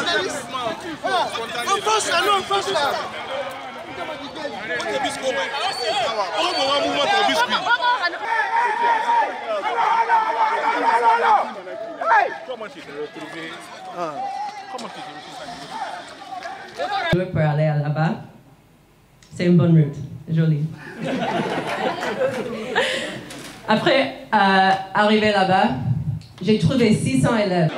On fonce là, nous on fonce là. Comment tu t'es retrouvé? Comment tu t'es retrouvé? Pour aller là-bas, c'est une bonne route, jolie. Après, arriver là-bas, j'ai trouvé 600 élèves.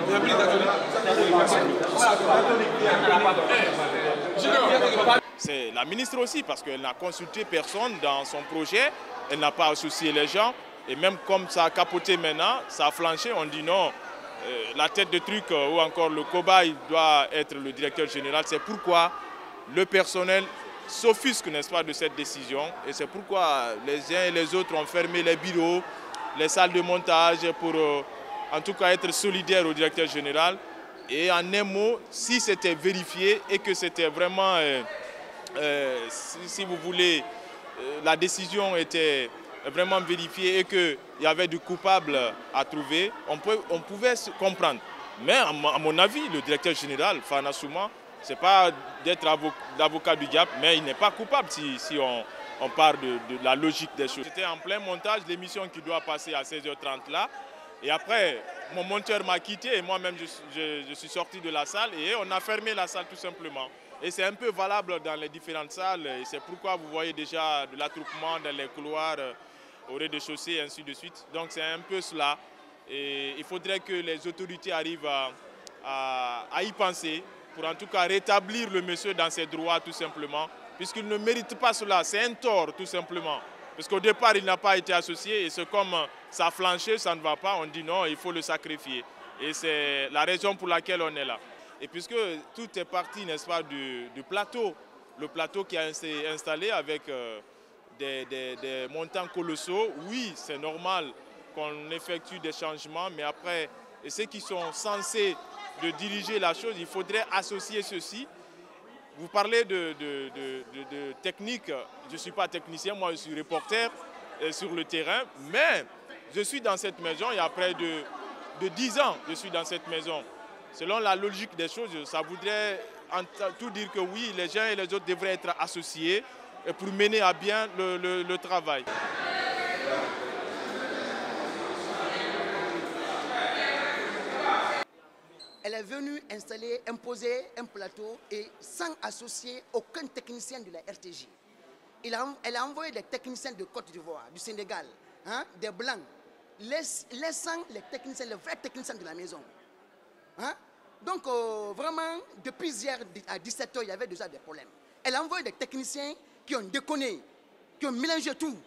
C'est la ministre aussi, parce qu'elle n'a consulté personne dans son projet, elle n'a pas associé les gens, et même comme ça a capoté maintenant, ça a flanché, on dit non, la tête de truc ou encore le cobaye doit être le directeur général. C'est pourquoi le personnel s'offusque, n'est-ce pas, de cette décision, et c'est pourquoi les uns et les autres ont fermé les bureaux, les salles de montage pour en tout cas être solidaires au directeur général. Et en un mot, si c'était vérifié et que c'était vraiment, si vous voulez, la décision était vraiment vérifiée et qu'il y avait du coupable à trouver, on pouvait se comprendre. Mais à mon avis, le directeur général, Fana Souma, ce n'est pas d'être l'avocat du diable, mais il n'est pas coupable si on part de la logique des choses. J'étais en plein montage, l'émission qui doit passer à 16h30 là. Et après, mon monteur m'a quitté et moi-même je suis sorti de la salle et on a fermé la salle tout simplement. Et c'est un peu valable dans les différentes salles et c'est pourquoi vous voyez déjà de l'attroupement dans les couloirs au rez-de-chaussée et ainsi de suite. Donc c'est un peu cela et il faudrait que les autorités arrivent à y penser pour en tout cas rétablir le monsieur dans ses droits tout simplement, puisqu'il ne mérite pas cela, c'est un tort tout simplement. Parce qu'au départ, il n'a pas été associé et c'est comme ça a flanché, ça ne va pas, on dit non, il faut le sacrifier. Et c'est la raison pour laquelle on est là. Et puisque tout est parti, n'est-ce pas, du plateau, le plateau qui a été installé avec des montants colossaux, oui, c'est normal qu'on effectue des changements, mais après, et ceux qui sont censés de diriger la chose, il faudrait associer ceci. Vous parlez de technique, je ne suis pas technicien, moi je suis reporter sur le terrain, mais je suis dans cette maison, il y a près de 10 ans, je suis dans cette maison. Selon la logique des choses, ça voudrait tout dire que oui, les uns et les autres devraient être associés pour mener à bien le travail. Elle est venue installer, imposer un plateau et sans associer aucun technicien de la RTJ. Elle a envoyé des techniciens de Côte d'Ivoire, du Sénégal, hein, des Blancs, laissant les techniciens, les vrais techniciens de la maison. Hein? Donc vraiment, depuis hier à 17h, il y avait déjà des problèmes. Elle a envoyé des techniciens qui ont déconné, qui ont mélangé tout.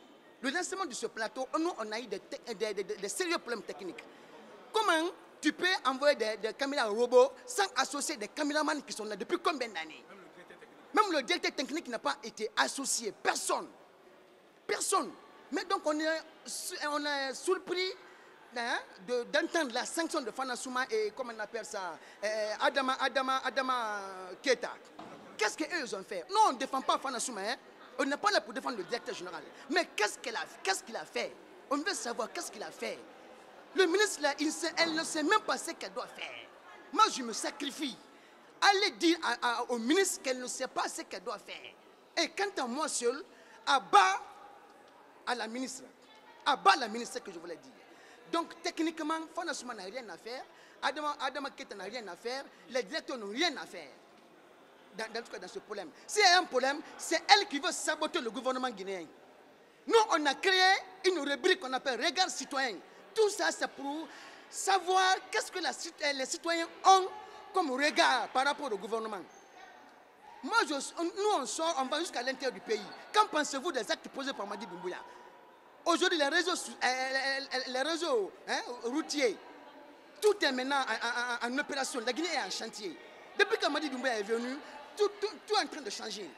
Le lancement de ce plateau, nous, on a eu des sérieux problèmes techniques. Comment tu peux envoyer des caméras robots sans associer des caméramans qui sont là depuis combien d'années? Même le directeur technique n'a pas été associé. Personne. Personne. Mais donc on est surpris hein, d'entendre la sanction de Fana Souma et comment on appelle ça, Adama Keita. Qu'est-ce qu'eux ont fait? Non, on ne défend pas Fana Souma. Hein? On n'est pas là pour défendre le directeur général. Mais qu'est-ce qu'il a fait? On veut savoir qu'est-ce qu'il a fait. Le ministre, là, elle ne sait même pas ce qu'elle doit faire. Moi, je me sacrifie. Allez dire au ministre qu'elle ne sait pas ce qu'elle doit faire. Et quant à moi seul, abat à la ministre. Abat la ministre, c'est ce que je voulais dire. Donc, techniquement, Fana Souma n'a rien à faire. Adama Keita n'a rien à faire. Les directeurs n'ont rien à faire. Dans ce problème. S'il y a un problème, c'est elle qui veut saboter le gouvernement guinéen. Nous, on a créé une rubrique qu'on appelle Regard citoyen. Tout ça, c'est pour savoir qu'est-ce que les citoyens ont comme regard par rapport au gouvernement. Moi, nous, on sort, on va jusqu'à l'intérieur du pays. Qu'en pensez-vous des actes posés par Mamadi Doumbouya? Aujourd'hui, les réseaux routiers, tout est maintenant en opération. La Guinée est en chantier. Depuis que Mamadi Doumbouya est venu, tout est en train de changer.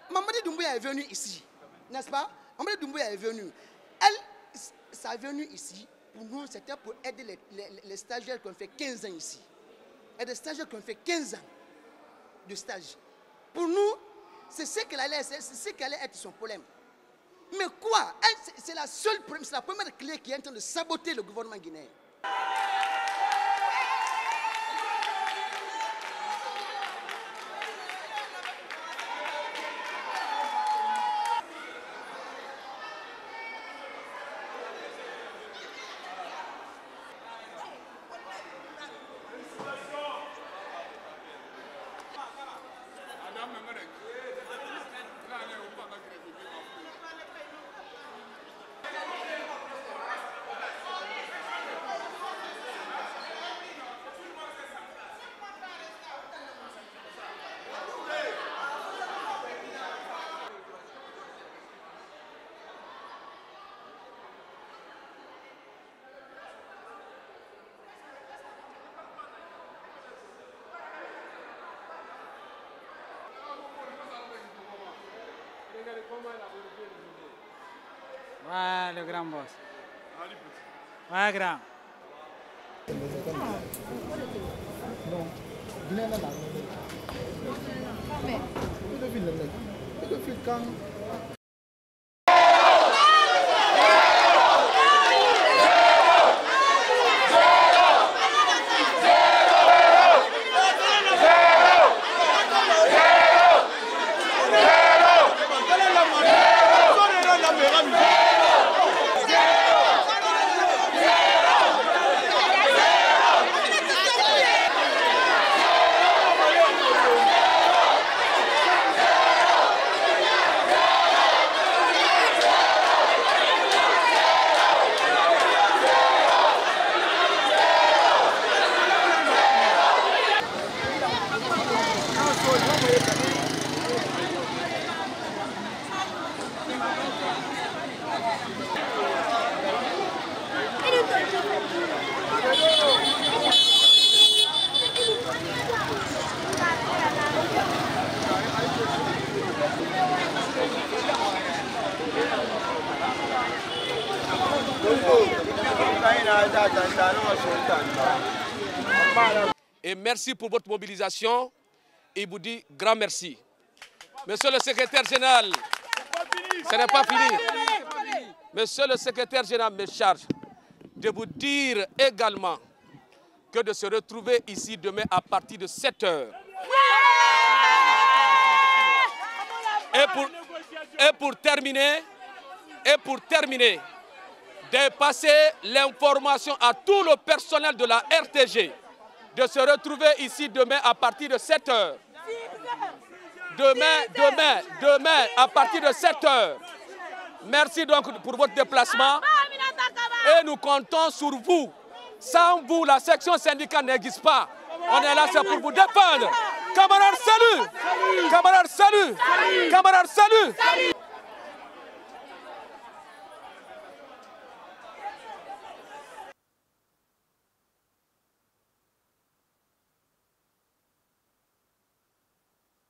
Mamadi Doumbouya est venu ici, n'est-ce pas? Mamadi Doumbouya est venu. Ça est venu ici, pour nous, c'était pour aider les stagiaires qui ont fait 15 ans ici. Et des stagiaires qui ont fait 15 ans de stage. Pour nous, c'est ce qu'elle allait être son problème. Mais quoi? C'est la première clé qui est en train de saboter le gouvernement guinéen. Ouais, le grand boss. Ouais, grand. Et merci pour votre mobilisation. Et vous dit grand merci. Monsieur le secrétaire général, ce n'est pas fini. Monsieur le secrétaire général me charge de vous dire également que de se retrouver ici demain à partir de 7 h. Et pour terminer, de passer l'information à tout le personnel de la RTG de se retrouver ici demain à partir de 7 h. Demain à partir de 7 h. Merci donc pour votre déplacement et nous comptons sur vous. Sans vous, la section syndicale n'existe pas. On est là, c'est pour vous défendre. Camarades, salut! Camarades, salut! Camarades, salut!